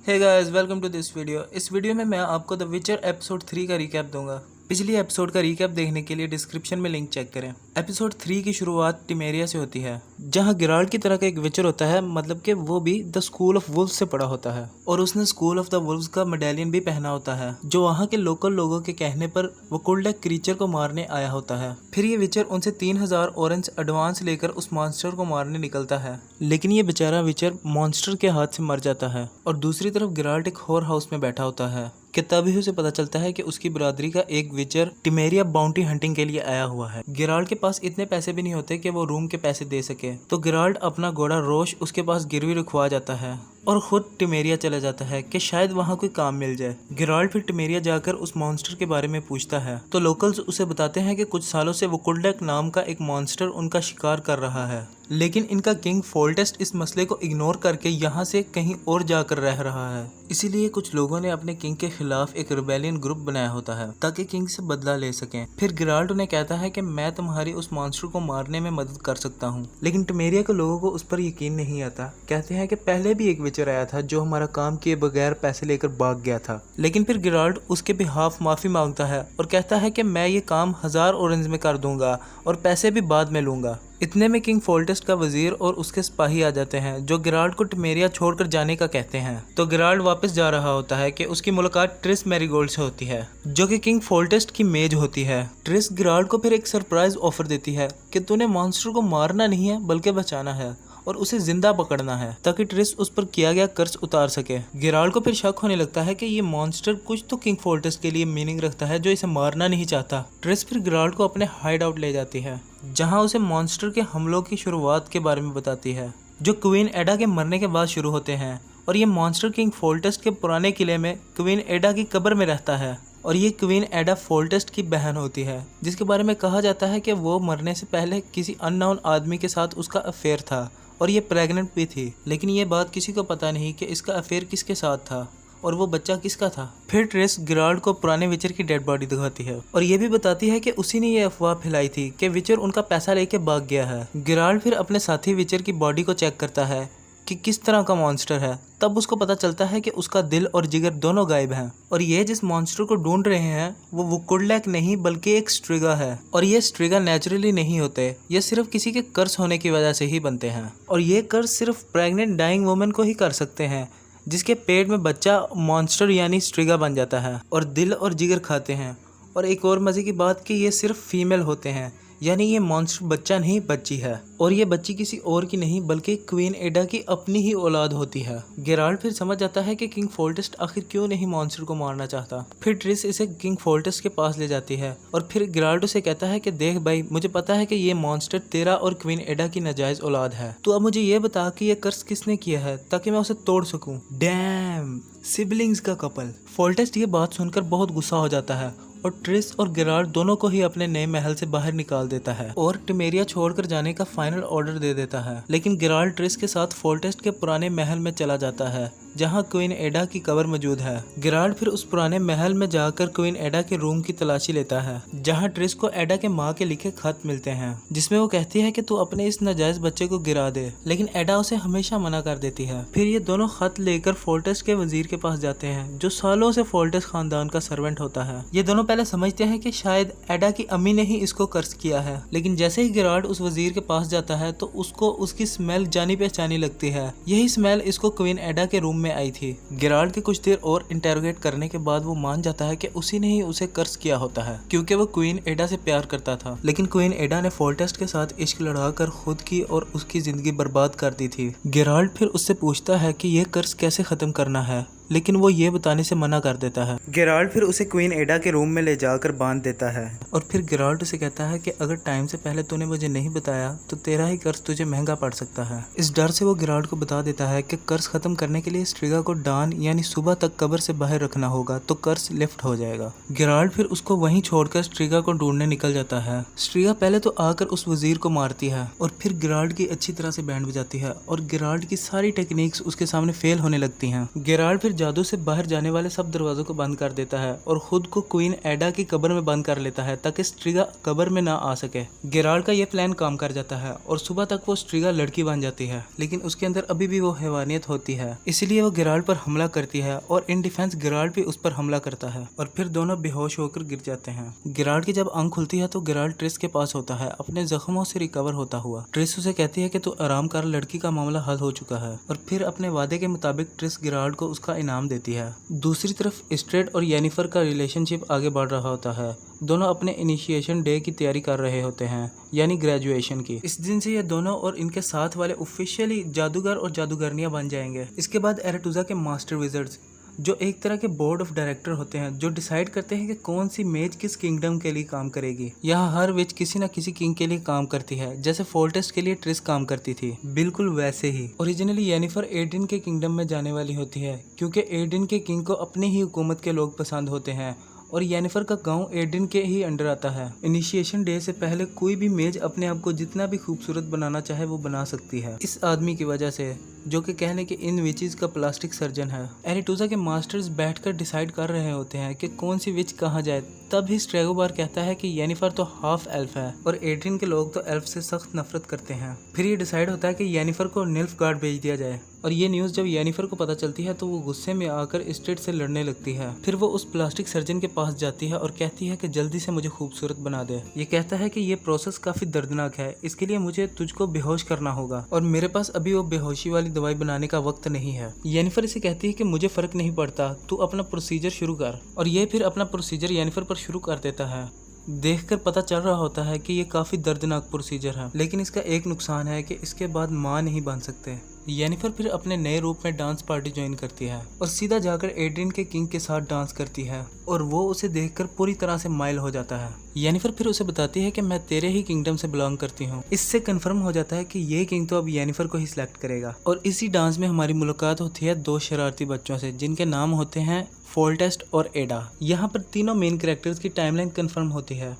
Hey guys, welcome to this video. इस video में मैं आपको द विचर एपिसोड 3 का रिकैप दूंगा। पिछली एपिसोड का रिकैप देखने के लिए डिस्क्रिप्शन में लिंक चेक करें। एपिसोड 3 की शुरुआत टिमेरिया से होती है, जहां गिराल्ड की तरह का एक विचर होता है, मतलब कि वो भी द स्कूल ऑफ वुल्व्स से पढ़ा होता है और उसने स्कूल ऑफ द वुल्व्स का मेडेलियन भी पहना होता है, जो वहां के लोकल लोगों के कहने पर वो कुल्ड क्रीचर को मारने आया होता है। फिर ये विचर उनसे 3000 ऑरेंज एडवांस लेकर उस मॉन्स्टर को मारने निकलता है, लेकिन ये बेचारा विचर मॉन्स्टर के हाथ से मर जाता है। और दूसरी तरफ गिराल्ड एक होर हाउस में बैठा होता है कि तभी उसे पता चलता है कि उसकी बरादरी का एक विचर टिमेरिया बाउंटी हंटिंग के लिए आया हुआ है। गिराल्ड के पास इतने पैसे भी नहीं होते कि वो रूम के पैसे दे सके, तो गिराल्ड अपना घोड़ा रोश उसके पास गिरवी रखवा जाता है और खुद टिमेरिया चला जाता है कि शायद वहाँ कोई काम मिल जाए। गिराल्ड फिर टिमेरिया जाकर उस मॉन्स्टर के बारे में पूछता है, तो लोकल्स उसे बताते हैं कि कुछ सालों से वुकुल्डक नाम का एक मॉन्स्टर उनका शिकार कर रहा है, लेकिन इनका किंग फोल्टेस्ट इस मसले को इग्नोर करके यहाँ से कहीं और जाकर रह रहा है। इसीलिए कुछ लोगों ने अपने किंग के खिलाफ एक रिबेलियन ग्रुप बनाया होता है ताकि किंग से बदला ले सकें। फिर गिराल्ड उन्हें कहता है कि मैं तुम्हारी उस मॉन्स्टर को मारने में मदद कर सकता हूँ, लेकिन टिमेरिया के लोगों को उस पर यकीन नहीं आता। कहते हैं कि पहले भी एक विचर आया था जो हमारा काम किए बगैर पैसे लेकर भाग गया था, लेकिन फिर गिराल्ड उसके बिहाफ माफी मांगता है और कहता है कि मैं ये काम 1000 ऑरेंज में कर दूंगा और पैसे भी बाद में लूंगा। इतने में किंग फोल्टेस्ट का वजीर और उसके सिपाही आ जाते हैं, जो गिराल्ड को टिमेरिया छोड़कर जाने का कहते हैं। तो गिराल्ड वापस जा रहा होता है कि उसकी मुलाकात ट्रिस मैरीगोल्ड से होती है, जो कि किंग फोल्टेस्ट की मेज होती है। ट्रिस गिराल्ड को फिर एक सरप्राइज ऑफर देती है कि तूने मॉन्स्टर को मारना नहीं है बल्कि बचाना है और उसे जिंदा पकड़ना है ताकि ट्रिस उस पर किया गया कर्ज उतार सके। गिराल्ड को फिर शक होने लगता है कि ये मॉन्स्टर कुछ तो किंग फोल्टेस्ट के लिए मीनिंग रखता है, जो इसे मारना नहीं चाहता। ट्रिस फिर गिराल्ड को अपने हाइड आउट ले जाती है, जहां उसे मॉन्स्टर के हमलों की शुरुआत के बारे में बताती है, जो क्वीन एडा के मरने के बाद शुरू होते हैं। और ये मॉन्स्टर किंग फोल्टेस्ट के पुराने किले में क्वीन एडा की कब्र में रहता है और ये क्वीन एडा फोल्टेस्ट की बहन होती है, जिसके बारे में कहा जाता है कि वो मरने से पहले किसी अननोन आदमी के साथ उसका अफेयर था और ये प्रेग्नेंट भी थी, लेकिन ये बात किसी को पता नहीं कि इसका अफेयर किसके साथ था और वो बच्चा किसका था। फिर ट्रेस गिराल्ड को पुराने विचर की डेड बॉडी दिखाती है और ये भी बताती है कि उसी ने ये अफवाह फैलाई थी कि विचर उनका पैसा लेके भाग गया है। गिराल्ड फिर अपने साथी विचर की बॉडी को चेक करता है कि किस तरह का मॉन्स्टर है, तब उसको पता चलता है कि उसका दिल और जिगर दोनों गायब हैं और ये जिस मॉन्स्टर को ढूंढ रहे हैं वो वुकुल्डक नहीं बल्कि एक स्ट्रिगा है। और ये स्ट्रिगा नेचुरली नहीं होते, ये सिर्फ किसी के कर्ज होने की वजह से ही बनते हैं और ये कर्ज सिर्फ प्रेग्नेंट डाइंग वुमेन को ही कर सकते हैं, जिसके पेट में बच्चा मॉन्स्टर यानी स्ट्रिगा बन जाता है और दिल और जिगर खाते हैं। और एक और मजे की बात कि ये सिर्फ फीमेल होते हैं, यानी ये मॉन्स्टर बच्चा नहीं बच्ची है और ये बच्ची किसी और की नहीं बल्कि क्वीन एडा की अपनी ही औलाद होती है। गिराल्ड फिर समझ जाता है कि किंग फोल्टेस्ट आखिर क्यों नहीं मॉन्स्टर को मारना चाहता। फिर ट्रिस इसे किंग फोल्टेस्ट के पास ले जाती है और फिर गिराल्ड उसे कहता है कि देख भाई, मुझे पता है कि ये मॉन्स्टर तेरा और क्वीन एडा की नाजायज औलाद है, तो अब मुझे ये बता कि ये कर्ज किसने किया है ताकि मैं उसे तोड़ सकूं। डैम, सिबलिंग्स का कपल। फोल्टेस्ट ये बात सुनकर बहुत गुस्सा हो जाता है और ट्रिस और गिराल्ड दोनों को ही अपने नए महल से बाहर निकाल देता है और टिमेरिया छोड़कर जाने का फाइनल ऑर्डर दे देता है। लेकिन गिराल्ड ट्रिस के साथ फोल्टेस्ट के पुराने महल में चला जाता है, जहां क्वीन एडा की कब्र मौजूद है। गिराल्ड फिर उस पुराने महल में जाकर क्वीन एडा के रूम की तलाशी लेता है, जहां ट्रिस को एडा के माँ के लिखे खत मिलते हैं, जिसमें वो कहती है कि तू अपने इस नाजायज बच्चे को गिरा दे, लेकिन एडा उसे हमेशा मना कर देती है। फिर ये दोनों खत लेकर फोल्टेस्ट के वजीर के पास जाते हैं, जो सालों से फोल्टेस्ट खानदान का सर्वेंट होता है। ये दोनों पहले समझते हैं कि शायद एडा की अम्मी ने ही इसको कर्ज किया है, लेकिन जैसे ही गिराल्ड उस वजीर के पास जाता है तो उसको उसकी स्मेल जानी पहचानी लगती है। यही स्मेल इसको क्वीन एडा के रूम में आई थी। गिराल्ड के कुछ देर और इंटेरोगेट करने के बाद वो मान जाता है कि उसी ने ही उसे कर्ज किया होता है, क्योंकि वो क्वीन एडा से प्यार करता था, लेकिन क्वीन एडा ने फोल्टेस्ट के साथ इश्क लड़ाकर खुद की और उसकी जिंदगी बर्बाद कर दी थी। गिराल्ड फिर उससे पूछता है कि यह कर्ज कैसे खत्म करना है, लेकिन वो ये बताने से मना कर देता है। गिराल्ड फिर उसे क्वीन एडा के रूम में ले जाकर बांध देता है और फिर गिराल्ड उसे कहता है कि अगर टाइम से पहले तूने मुझे नहीं बताया तो तेरा ही कर्ज तुझे महंगा पड़ सकता है। इस डर से वो गिराल्ड को बता देता है कि कर्ज खत्म करने के लिए स्ट्रिगा को डान यानी सुबह तक कब्र से बाहर रखना होगा तो कर्ज लिफ्ट हो जाएगा। गिराल्ड फिर उसको वहीं छोड़कर स्ट्रिगा को ढूंढने निकल जाता है। स्ट्रिगा पहले तो आकर उस वजीर को मारती है और फिर गिराल्ड की अच्छी तरह से बैंड बजाती है और गिराल्ड की सारी टेक्निक्स उसके सामने फेल होने लगती हैं। गिराल्ड फिर जादू से बाहर जाने वाले सब दरवाजों को बंद कर देता है और खुद को क्वीन एडा की कब्र में बंद कर लेता है ताकि स्ट्रिगा कब्र में ना आ सके। गेराल्ड का यह प्लान काम कर जाता है और सुबह तक वो स्ट्रिगा लड़की बन जाती है, लेकिन उसके अंदर अभी भी वो हैवानियत होती है, इसलिए वो गेराल्ड पर हमला करती है और इन डिफेंस गेराल्ड भी उस पर हमला करता है और फिर दोनों बेहोश होकर गिर जाते हैं। गेराल्ड की जब आंख खुलती है तो गेराल्ड ट्रिस के पास होता है अपने जख्मों से रिकवर होता हुआ। ट्रिस उसे कहती है कि तू आराम कर, लड़की का मामला हल हो चुका है, और फिर अपने वादे के मुताबिक ट्रिस गेराल्ड को उसका इनाम देती है। दूसरी तरफ इस्ट्रेड और येनिफर का रिलेशनशिप आगे बढ़ रहा होता है। दोनों अपने इनिशिएशन डे की तैयारी कर रहे होते हैं, यानी ग्रेजुएशन की। इस दिन से ये दोनों और इनके साथ वाले ऑफिशियली जादूगर और जादूगरनियां बन जाएंगे। इसके बाद एरेटुजा के मास्टर विजर्ड्स, जो एक तरह के बोर्ड ऑफ डायरेक्टर होते हैं, जो डिसाइड करते हैं कि कौन सी मेज किस किंगडम के लिए काम करेगी। यहाँ हर विच किसी न किसी किंग के लिए काम करती है, जैसे फोल्टेस्ट के लिए ट्रिस काम करती थी, बिल्कुल वैसे ही। ओरिजिनली येनिफर एडिन के किंगडम में जाने वाली होती है, क्योंकि एडिन के किंग को अपनी ही हुकूमत के लोग पसंद होते हैं और येनिफर का गांव एडिन के ही अंडर आता है। इनिशिएशन डे से पहले कोई भी मेज अपने आप को जितना भी खूबसूरत बनाना चाहे वो बना सकती है, इस आदमी की वजह से, जो कि कहने के इन विचेस का प्लास्टिक सर्जन है। एरेटुजा के मास्टर्स बैठकर डिसाइड कर रहे होते हैं कि कौन सी विच कहाँ जाए। तभी स्ट्रेगोबार कहता है कि येनिफर तो हाफ एल्फ है और एड्रिन के लोग तो एल्फ से सख्त नफरत करते हैं। फिर ये डिसाइड होता है कि येनिफर को निल्फगार्ड भेज दिया जाए, और ये न्यूज़ जब येनिफर को पता चलती है तो वो गुस्से में आकर इस्ट्रेड से लड़ने लगती है। फिर वो उस प्लास्टिक सर्जन के पास जाती है और कहती है कि जल्दी से मुझे खूबसूरत बना दे। ये कहता है कि ये प्रोसेस काफी दर्दनाक है, इसके लिए मुझे तुझको बेहोश करना होगा और मेरे पास अभी वो बेहोशी वाली दवाई बनाने का वक्त नहीं है। येनिफर इसे कहती है कि मुझे फर्क नहीं पड़ता, तू अपना प्रोसीजर शुरू कर, और ये फिर अपना प्रोसीजर येनिफर पर शुरू कर देता है। देखकर पता चल रहा होता है कि ये काफी दर्दनाक प्रोसीजर है, लेकिन इसका एक नुकसान है कि इसके बाद मां नहीं बन सकते। येनिफर फिर अपने नए रूप में डांस पार्टी ज्वाइन करती है और सीधा जाकर एड्रिन के किंग के साथ डांस करती है और वो उसे देखकर पूरी तरह से माइल हो जाता है। येनिफर फिर उसे बताती है कि मैं तेरे ही किंगडम से बिलोंग करती हूँ। इससे कंफर्म हो जाता है कि ये किंग तो अब येनिफर को ही सिलेक्ट करेगा। और इसी डांस में हमारी मुलाकात होती है दो शरारती बच्चों से, जिनके नाम होते हैं फोल्टेस्ट और एडा। यहाँ पर तीनों मेन कैरेक्टर्स की टाइमलाइन कंफर्म होती है।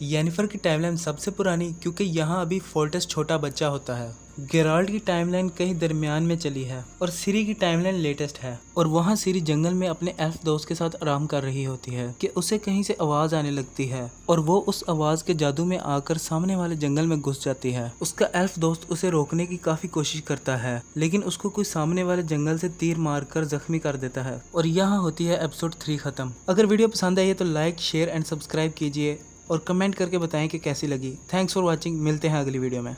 येनिफर की टाइमलाइन सबसे पुरानी, क्योंकि यहाँ अभी फोल्टेस्ट छोटा बच्चा होता है। गेराल्ड की टाइमलाइन कहीं दरमियान में चली है और सिरी की टाइमलाइन लेटेस्ट है, और वहाँ सिरी जंगल में अपने एल्फ दोस्त के साथ आराम कर रही होती है कि उसे कहीं से आवाज आने लगती है और वो उस आवाज के जादू में आकर सामने वाले जंगल में घुस जाती है। उसका एल्फ दोस्त उसे रोकने की काफी कोशिश करता है, लेकिन उसको कोई सामने वाले जंगल से तीर मारकर जख्मी कर देता है, और यहाँ होती है एपिसोड 3 खत्म। अगर वीडियो पसंद आई है तो लाइक, शेयर एंड सब्सक्राइब कीजिए और कमेंट करके बताएं कि कैसी लगी। थैंक्स फॉर वॉचिंग, मिलते हैं अगली वीडियो में।